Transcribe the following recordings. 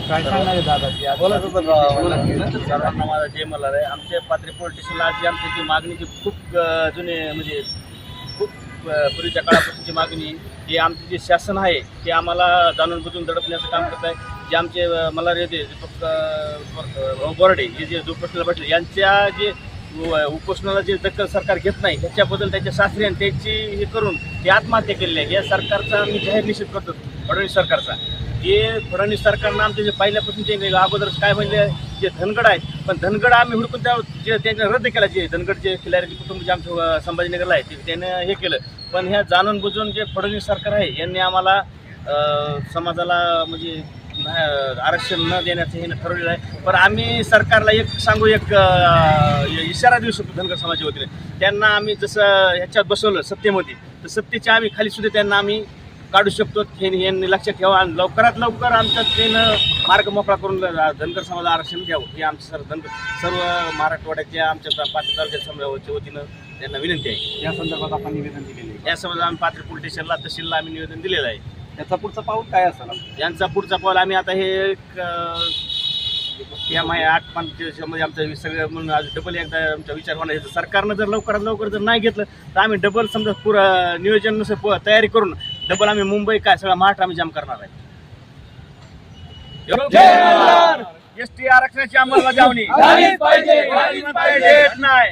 काय सांगणार आहे दादा सर्वांना माझा जय मल्हार आहे. आमच्या पाथरी पोलीस स्टेशनला जी आमची जी मागणीची खूप जुने म्हणजे खूप पूर्वीच्या काळापासूनची मागणी ही आमचे जे शासन आहे ते आम्हाला जाणून बुजून दडपण्याचं काम करत आहे. जे आमचे मल्हार येते दीपक बोराडे हे जे उपोषणाला बसले यांच्या जे उपोषणाला जे दखल सरकार घेत नाही त्याच्याबद्दल त्याच्या सासऱ्याने त्याची हे करून ते आत्महत्या केलेली आहे. या सरकारचा मी जाहीर निषेध करतो फडणवीस सरकारचा. जे फडणवीस सरकारनं आमचे जे पहिल्यापासून ते अगोदर काय म्हणजे जे धनगड आहेत पण धनगड आम्ही हुडकून त्या जे त्यांनी रद्द केला. जे धनगड जे खिलारी कुटुंब जे आमच्या संभाजीनगरला आहे ते त्यानं हे केलं. पण ह्या जाणून बुजून जे फडणवीस सरकार आहे यांनी आम्हाला समाजाला म्हणजे आरक्षण न देण्याचं हे ठरवलेलं आहे. पण आम्ही सरकारला एक सांगू एक इशारा देऊ शकतो धनगर समाजाच्या वतीने. त्यांना आम्ही जसं ह्याच्यात बसवलं सत्तेमध्ये तर सत्तेच्या आम्ही खाली सुद्धा त्यांना आम्ही काढू शकतो. हे यांनी लक्षात ठेवा आणि लवकरात लवकर आमच्या ट्रेन मार्ग मोकळा करून धनगर समाजाला आरक्षण द्यावं ही आमच्या सर्व मराठवाड्याच्या आमच्या पाथरी तालुक्याच्या समाजाच्या वतीनं त्यांना विनंती आहे. या संदर्भात आपण निवेदन दिलेले आहे. या संबंधात आम्ही पाथरी पोलीस स्टेशनला तहसीलला आम्ही निवेदन दिलेलं आहे. त्याचा पुढचा पाऊल काय असेल? यांचा पुढचा पाऊल आम्ही आता हे या 8 मध्ये आमचं सगळं म्हणून आज डबल एकदा आमचा विचार होणार आहे. सरकारनं जर लवकरात लवकर जर नाही घेतलं तर आम्ही डबल समजा पुरं नियोजन तयारी करून डबल आम्ही मुंबई काय सगळा महाराष्ट्र आम्ही जाम करणार आहे. एसटी आरक्षणाची अंमलबजावणी झालीच पाहिजे. देत नाही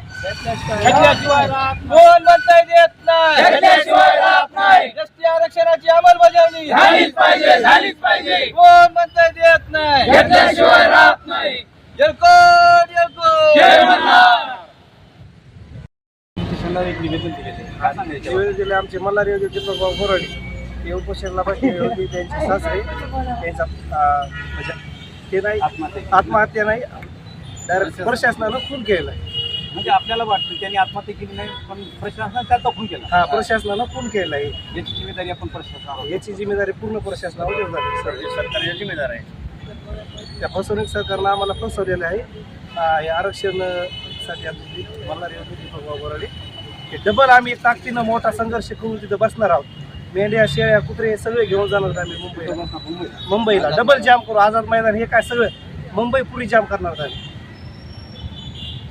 घेतल्याशिवाय कोण म्हणता येत नाही. घेतल्याशिवाय राहत नाही. एसटी आरक्षणाची अंमलबजावणी झालीच पाहिजे. झालीच पाहिजे. कोण म्हणता येत नाही. घेतल्याशिवाय राहत नाही. येळकोट येळकोट जय मल्हार. स्टेशनला एक निवेदन दिलेलं आहे. काय सांगायचं? निवेदन दिले आमचे मल्हार योगी दीपक बोराडे ते उपोषणाला बसलेले होते. त्यांचे सासरे त्यांचा म्हणजे ते नाही आत्महत्या नाही डायरेक्ट प्रशासनानं खून केलेला आहे. म्हणजे आपल्याला वाटतं त्यांनी आत्महत्या केली नाही पण प्रशासनाने त्याचा खून केला. हा प्रशासनानं खून केलेला आहे. याची जिम्मेदारी आपण प्रशासनावर. याची जिम्मेदारी पूर्ण प्रशासनावर झाली. सरकार जिम्मेदार आहे. त्या फसवणूक सरकारनं आम्हाला फसवलेलं आहे. हे आरक्षणसाठी आमचे मल्हार योगी दीपक बोराडे हे डबल आम्ही ताकदीनं मोठा संघर्ष करून तिथं बसणार आहोत. मेंढ्या शेळ्या कुत्रे सगळे घेऊन जाणार आम्ही मुंबईला डबल जाम करू. आझाद मैदान हे काय सगळं मुंबई पुरी जाम करणार आम्ही.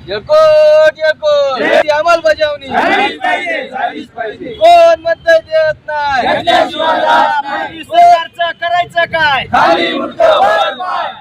येळकोट येळकोट अंमलबजावणी झालीच पाहिजे. झालीच पाहिजे. कोण म्हणता येत नाही. घेतल्याशिवाय राहत नाही. सरकारचं करायचं काय? खाली मुंडकं वर पाय.